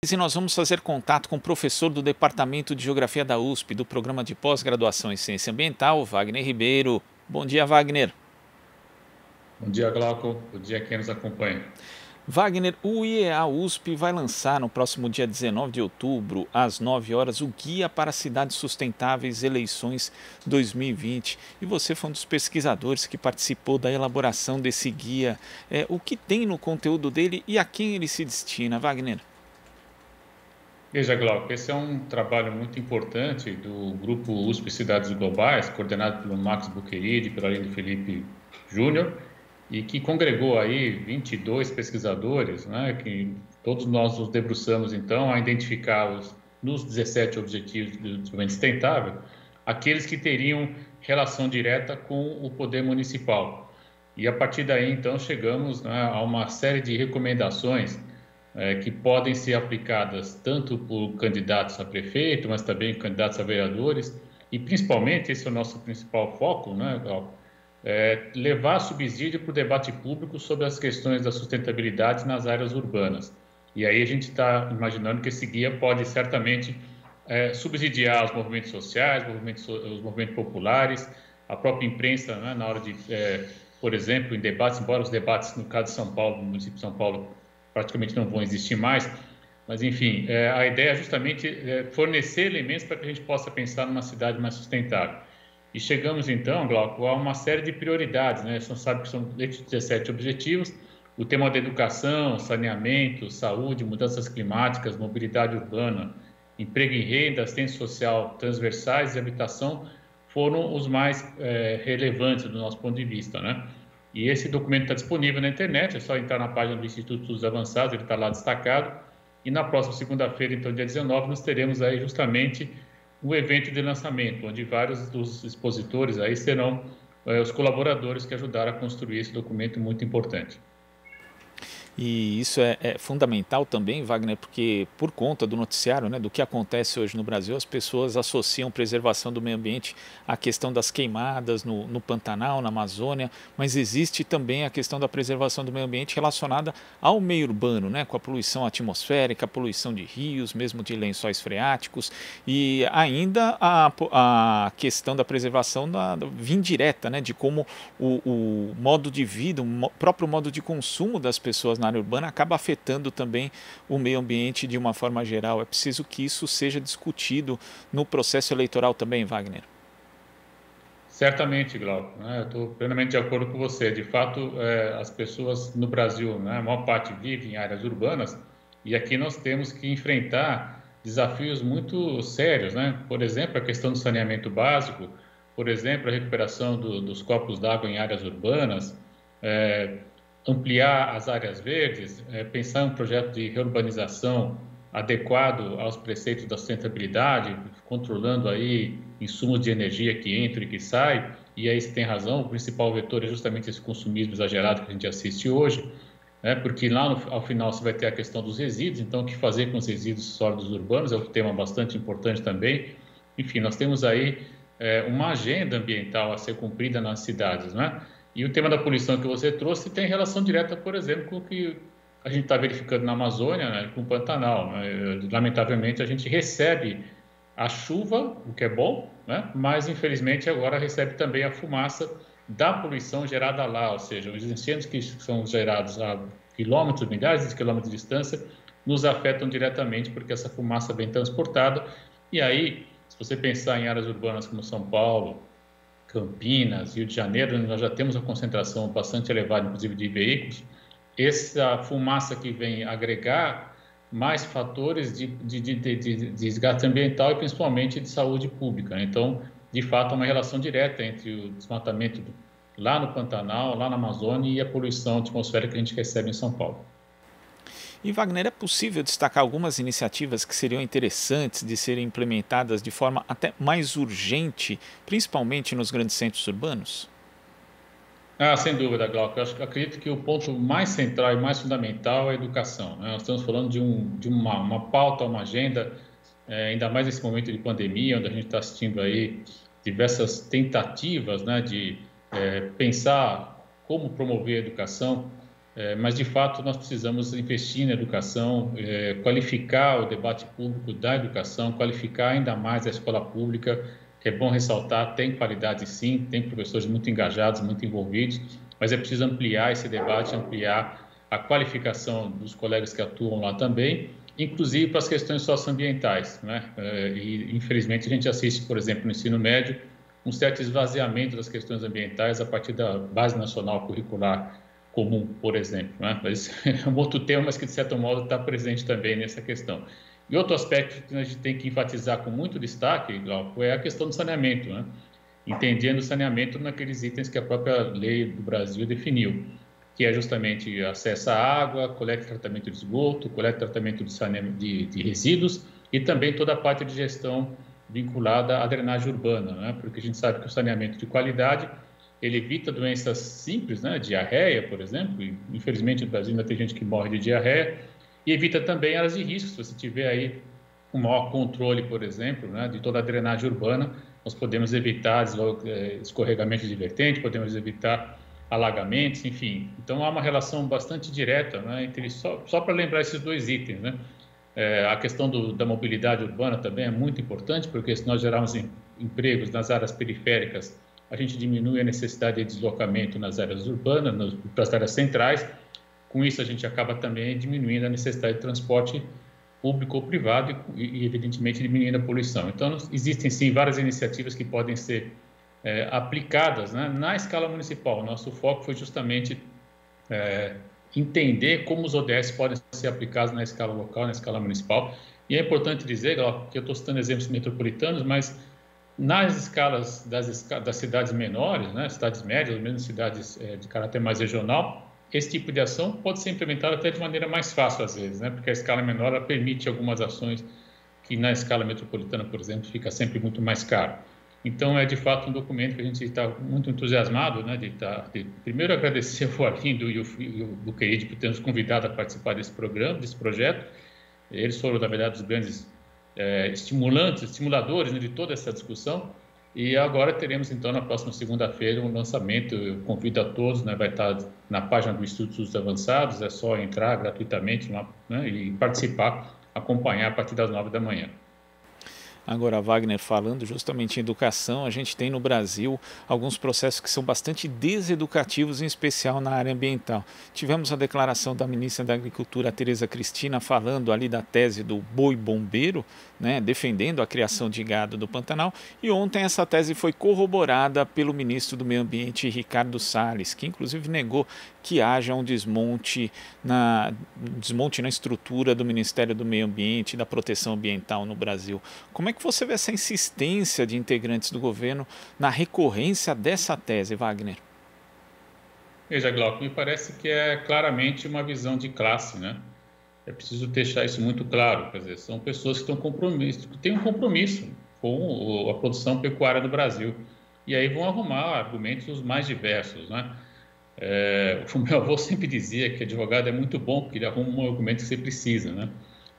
E nós vamos fazer contato com o professor do Departamento de Geografia da USP, do Programa de Pós-Graduação em Ciência Ambiental, Wagner Ribeiro. Bom dia, Wagner. Bom dia, Glauco. Bom dia, quem nos acompanha. Wagner, o IEA USP vai lançar no próximo dia 19 de outubro, às 9 horas, o Guia para Cidades Sustentáveis Eleições 2020. E você foi um dos pesquisadores que participou da elaboração desse guia. O que tem no conteúdo dele e a quem ele se destina, Wagner? Veja, Glauco, esse é um trabalho muito importante do Grupo USP Cidades Globais, coordenado pelo Max Buqueride e pelo Arlindo Felipe Júnior, e que congregou aí 22 pesquisadores, né, que todos nós nos debruçamos, então, a identificar nos 17 Objetivos do Desenvolvimento Sustentável, aqueles que teriam relação direta com o poder municipal. E a partir daí, então, chegamos, né, a uma série de recomendações que podem ser aplicadas tanto por candidatos a prefeito, mas também candidatos a vereadores, e principalmente, esse é o nosso principal foco, né, levar subsídio para o debate público sobre as questões da sustentabilidade nas áreas urbanas. E aí a gente está imaginando que esse guia pode certamente subsidiar os movimentos sociais, os movimentos populares, a própria imprensa, né, na hora de, por exemplo, em debates, embora os debates, no caso de São Paulo, no município de São Paulo, praticamente não vão existir mais, mas enfim, a ideia é justamente fornecer elementos para que a gente possa pensar numa cidade mais sustentável. E chegamos então, Glauco, a uma série de prioridades, né? Você sabe que são 17 objetivos, o tema da educação, saneamento, saúde, mudanças climáticas, mobilidade urbana, emprego e renda, assistência social transversais e habitação foram os mais relevantes do nosso ponto de vista, né? E esse documento está disponível na internet, é só entrar na página do Instituto de Estudos Avançados, ele está lá destacado. E na próxima segunda-feira, então, dia 19, nós teremos aí justamente o evento de lançamento, onde vários dos expositores aí serão os colaboradores que ajudaram a construir esse documento muito importante. E isso é fundamental também, Wagner, porque por conta do noticiário, né, do que acontece hoje no Brasil, as pessoas associam preservação do meio ambiente à questão das queimadas no Pantanal, na Amazônia, mas existe também a questão da preservação do meio ambiente relacionada ao meio urbano, né, com a poluição atmosférica, a poluição de rios, mesmo de lençóis freáticos, e ainda a questão da preservação da indireta, né, de como o modo de vida, o próprio modo de consumo das pessoas na área urbana acaba afetando também o meio ambiente de uma forma geral. É preciso que isso seja discutido no processo eleitoral também, Wagner. Certamente, Glauco, né? Eu estou plenamente de acordo com você. De fato, as pessoas no Brasil, né, a maior parte vive em áreas urbanas e aqui nós temos que enfrentar desafios muito sérios, né? Por exemplo, a questão do saneamento básico, por exemplo, a recuperação dos corpos d'água em áreas urbanas, ampliar as áreas verdes, pensar em um projeto de reurbanização adequado aos preceitos da sustentabilidade, controlando aí insumos de energia que entram e que saem, e aí você tem razão, o principal vetor é justamente esse consumismo exagerado que a gente assiste hoje, né? Porque lá ao final você vai ter a questão dos resíduos, então o que fazer com os resíduos sólidos urbanos é um tema bastante importante também. Enfim, nós temos aí uma agenda ambiental a ser cumprida nas cidades, né? E o tema da poluição que você trouxe tem relação direta, por exemplo, com o que a gente está verificando na Amazônia, né, com o Pantanal, né? Lamentavelmente, a gente recebe a chuva, o que é bom, né? Mas infelizmente agora recebe também a fumaça da poluição gerada lá, ou seja, os incêndios que são gerados a quilômetros, milhares de quilômetros de distância, nos afetam diretamente porque essa fumaça é bem transportada. E aí, se você pensar em áreas urbanas como São Paulo, Campinas, Rio de Janeiro, onde nós já temos uma concentração bastante elevada, inclusive de veículos, essa fumaça que vem agregar mais fatores de desgaste ambiental e principalmente de saúde pública. Então, de fato, há uma relação direta entre o desmatamento lá no Pantanal, lá na Amazônia e a poluição atmosférica que a gente recebe em São Paulo. E, Wagner, é possível destacar algumas iniciativas que seriam interessantes de serem implementadas de forma até mais urgente, principalmente nos grandes centros urbanos? Sem dúvida, Glauco. Acredito que o ponto mais central e mais fundamental é a educação, né? Nós estamos falando de uma pauta, uma agenda, ainda mais nesse momento de pandemia, onde a gente está assistindo aí diversas tentativas, né, de pensar como promover a educação. mas de fato nós precisamos investir na educação, qualificar o debate público da educação, qualificar ainda mais a escola pública, que é bom ressaltar, tem qualidade sim, tem professores muito engajados, muito envolvidos, mas é preciso ampliar esse debate, ampliar a qualificação dos colegas que atuam lá também, inclusive para as questões socioambientais, né? E infelizmente a gente assiste, por exemplo, no ensino médio, um certo esvaziamento das questões ambientais a partir da Base Nacional Curricular Comum, por exemplo, né? Mas é um outro tema, mas que de certo modo está presente também nessa questão. E outro aspecto que a gente tem que enfatizar com muito destaque, Glauco, é a questão do saneamento, né? Entendendo o saneamento naqueles itens que a própria lei do Brasil definiu, que é justamente acesso à água, coleta e tratamento de esgoto, coleta e tratamento de resíduos e também toda a parte de gestão vinculada à drenagem urbana, né? Porque a gente sabe que o saneamento de qualidade ele evita doenças simples, né? Diarreia, por exemplo, e, infelizmente no Brasil ainda tem gente que morre de diarreia, e evita também áreas de risco. Se você tiver aí um maior controle, por exemplo, né, de toda a drenagem urbana, nós podemos evitar escorregamentos de vertente, podemos evitar alagamentos, enfim. Então, há uma relação bastante direta, né, entre só para lembrar esses dois itens, né? A questão da mobilidade urbana também é muito importante, porque se nós gerarmos empregos nas áreas periféricas, a gente diminui a necessidade de deslocamento nas áreas urbanas, para as áreas centrais. Com isso, a gente acaba também diminuindo a necessidade de transporte público ou privado e evidentemente, diminuindo a poluição. Então, existem, sim, várias iniciativas que podem ser aplicadas, né, na escala municipal. Nosso foco foi justamente entender como os ODS podem ser aplicados na escala local, na escala municipal. E é importante dizer, que eu estou citando exemplos metropolitanos, mas nas escalas das cidades menores, né, cidades médias, ou mesmo cidades de caráter mais regional, esse tipo de ação pode ser implementado até de maneira mais fácil, às vezes, né, porque a escala menor ela permite algumas ações que na escala metropolitana, por exemplo, fica sempre muito mais caro. Então, é de fato um documento que a gente está muito entusiasmado, né, de primeiro agradecer ao Arlindo e o Buqueride por ter nos convidado a participar desse programa, desse projeto. Eles foram, na verdade, os grandes estimuladores, né, de toda essa discussão. E agora teremos, então, na próxima segunda-feira, um lançamento. Eu convido a todos, né, vai estar na página do Instituto de Estudos Avançados, é só entrar gratuitamente, né, e participar, acompanhar a partir das 9 da manhã. Agora, Wagner, falando justamente em educação, a gente tem no Brasil alguns processos que são bastante deseducativos, em especial na área ambiental. Tivemos a declaração da ministra da Agricultura, Tereza Cristina, falando ali da tese do boi bombeiro, né, defendendo a criação de gado do Pantanal, e ontem essa tese foi corroborada pelo ministro do Meio Ambiente, Ricardo Salles, que inclusive negou que haja um desmonte na estrutura do Ministério do Meio Ambiente e da Proteção Ambiental no Brasil. Como é que você vê essa insistência de integrantes do governo na recorrência dessa tese, Wagner? Veja, Glauco, me parece que é claramente uma visão de classe, né? É preciso deixar isso muito claro, quer dizer, são pessoas que têm um compromisso com a produção pecuária do Brasil. E aí vão arrumar argumentos os mais diversos, né? O meu avô sempre dizia que advogado é muito bom, porque ele arruma um argumento que você precisa, né?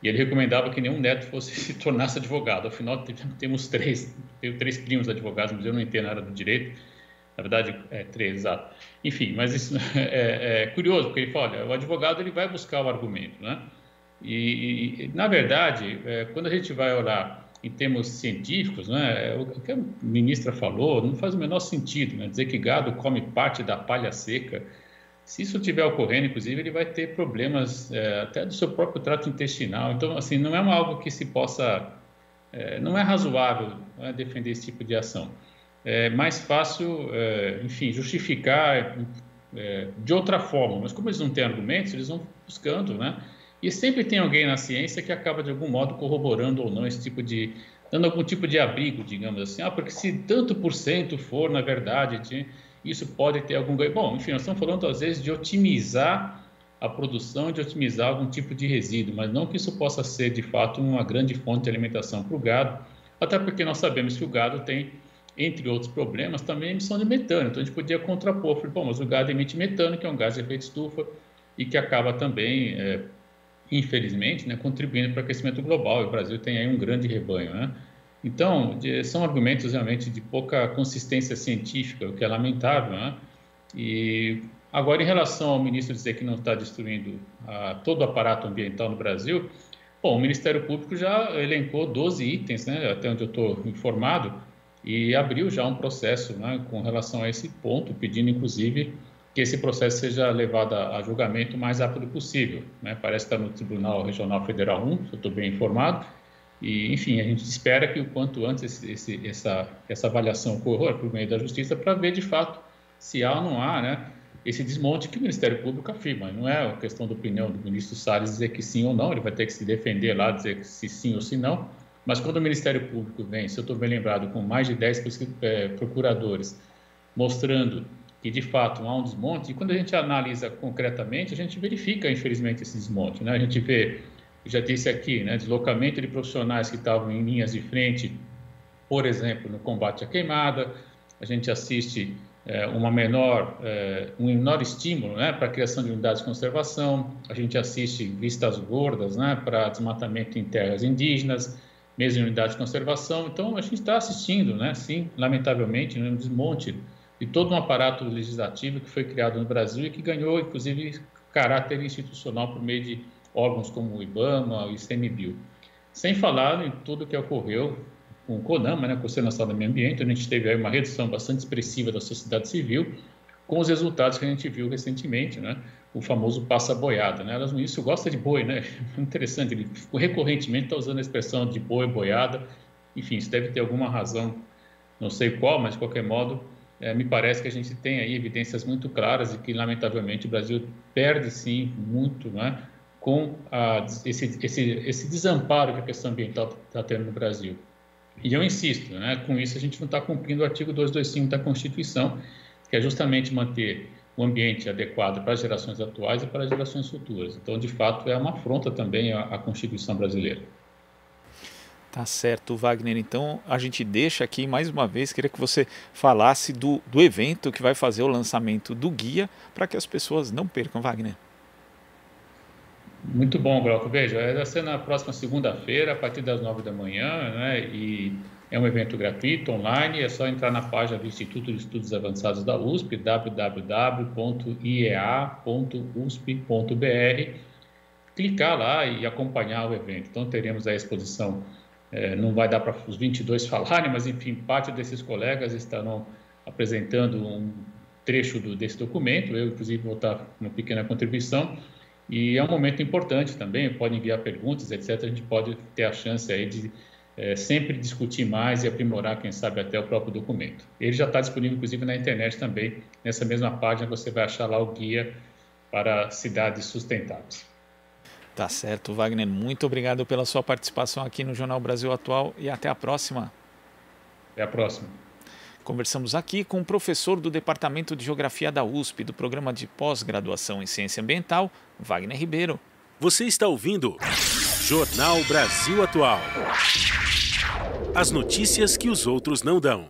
E ele recomendava que nenhum neto se tornasse advogado. Afinal, tenho três primos advogados, mas eu não entendo nada do direito. Na verdade, três, exato. Enfim, mas isso é curioso, porque ele fala, olha, o advogado ele vai buscar o argumento, né? E na verdade, quando a gente vai olhar em termos científicos, né, o que a ministra falou não faz o menor sentido, né? Dizer que gado come parte da palha seca. Se isso estiver ocorrendo, inclusive, ele vai ter problemas até do seu próprio trato intestinal. Então, assim, não é algo que se possa... não é razoável, né, defender esse tipo de ação. É mais fácil, enfim, justificar de outra forma. Mas como eles não têm argumentos, eles vão buscando, né? E sempre tem alguém na ciência que acaba, de algum modo, corroborando ou não esse tipo de... dando algum tipo de abrigo, digamos assim. Porque se tanto por cento for, na verdade... isso pode ter algum ganho. Bom, enfim, nós estamos falando, às vezes, de otimizar a produção, de otimizar algum tipo de resíduo, mas não que isso possa ser, de fato, uma grande fonte de alimentação para o gado, até porque nós sabemos que o gado tem, entre outros problemas, também emissão de metano. Então, a gente podia contrapor, bom, mas o gado emite metano, que é um gás de efeito estufa, e que acaba também, infelizmente, né, contribuindo para o aquecimento global. E o Brasil tem aí um grande rebanho, né? Então, são argumentos realmente de pouca consistência científica, o que é lamentável, né? E Agora, em relação ao ministro dizer que não está destruindo todo o aparato ambiental no Brasil, bom, o Ministério Público já elencou 12 itens, né, até onde eu estou informado, e abriu já um processo, né, com relação a esse ponto, pedindo, inclusive, que esse processo seja levado a julgamento o mais rápido possível, né? Parece que está no Tribunal Regional Federal 1, se eu estou bem informado, e, enfim, a gente espera que o quanto antes essa avaliação ocorra por meio da Justiça para ver, de fato, se há ou não há, né, esse desmonte que o Ministério Público afirma. Não é uma questão da opinião do ministro Salles dizer que sim ou não, ele vai ter que se defender lá, dizer se sim ou se não, mas quando o Ministério Público vem, se eu estou bem lembrado, com mais de 10 procuradores, mostrando que, de fato, há um desmonte, e quando a gente analisa concretamente, a gente verifica, infelizmente, esse desmonte, né? A gente vê, eu já disse aqui, né, deslocamento de profissionais que estavam em linhas de frente, por exemplo, no combate à queimada, a gente assiste um menor estímulo, né, para a criação de unidades de conservação, a gente assiste vistas gordas, né, para desmatamento em terras indígenas, mesmo em unidades de conservação. Então, a gente está assistindo, né, sim, lamentavelmente, um desmonte de todo um aparato legislativo que foi criado no Brasil e que ganhou, inclusive, caráter institucional por meio de órgãos como o IBAMA e o ICMBio. Sem falar em tudo que ocorreu com o CONAMA, né, o Conselho Nacional do Meio Ambiente, onde a gente teve aí uma redução bastante expressiva da sociedade civil, com os resultados que a gente viu recentemente, né, o famoso passa-boiada, né? Elas no início gostam de boi, né? Interessante, ele recorrentemente está usando a expressão de boi, boiada. Enfim, isso deve ter alguma razão, não sei qual, mas de qualquer modo, me parece que a gente tem aí evidências muito claras de que, lamentavelmente, o Brasil perde, sim, muito, né, com esse desamparo que a questão ambiental está tendo no Brasil. E eu insisto, né, com isso a gente não está cumprindo o artigo 225 da Constituição, que é justamente manter o ambiente adequado para as gerações atuais e para as gerações futuras. Então, de fato, é uma afronta também à Constituição brasileira. Tá certo, Wagner. Então, a gente deixa aqui, mais uma vez, queria que você falasse do evento que vai fazer o lançamento do guia, para que as pessoas não percam, Wagner. Muito bom, Glauco. Veja, vai ser na próxima segunda-feira, a partir das 9 da manhã, né? E é um evento gratuito, online, é só entrar na página do Instituto de Estudos Avançados da USP, www.iea.usp.br, clicar lá e acompanhar o evento. Então, teremos a exposição, não vai dar para os 22 falarem, mas, enfim, parte desses colegas estarão apresentando um trecho desse documento, eu, inclusive, vou estar com uma pequena contribuição, e é um momento importante também, pode enviar perguntas, etc. A gente pode ter a chance aí de sempre discutir mais e aprimorar, quem sabe, até o próprio documento. Ele já está disponível, inclusive, na internet também. Nessa mesma página você vai achar lá o guia para cidades sustentáveis. Tá certo, Wagner. Muito obrigado pela sua participação aqui no Jornal Brasil Atual e até a próxima. Até a próxima. Conversamos aqui com o professor do Departamento de Geografia da USP, do Programa de Pós-Graduação em Ciência Ambiental, Wagner Ribeiro. Você está ouvindo Jornal Brasil Atual. As notícias que os outros não dão.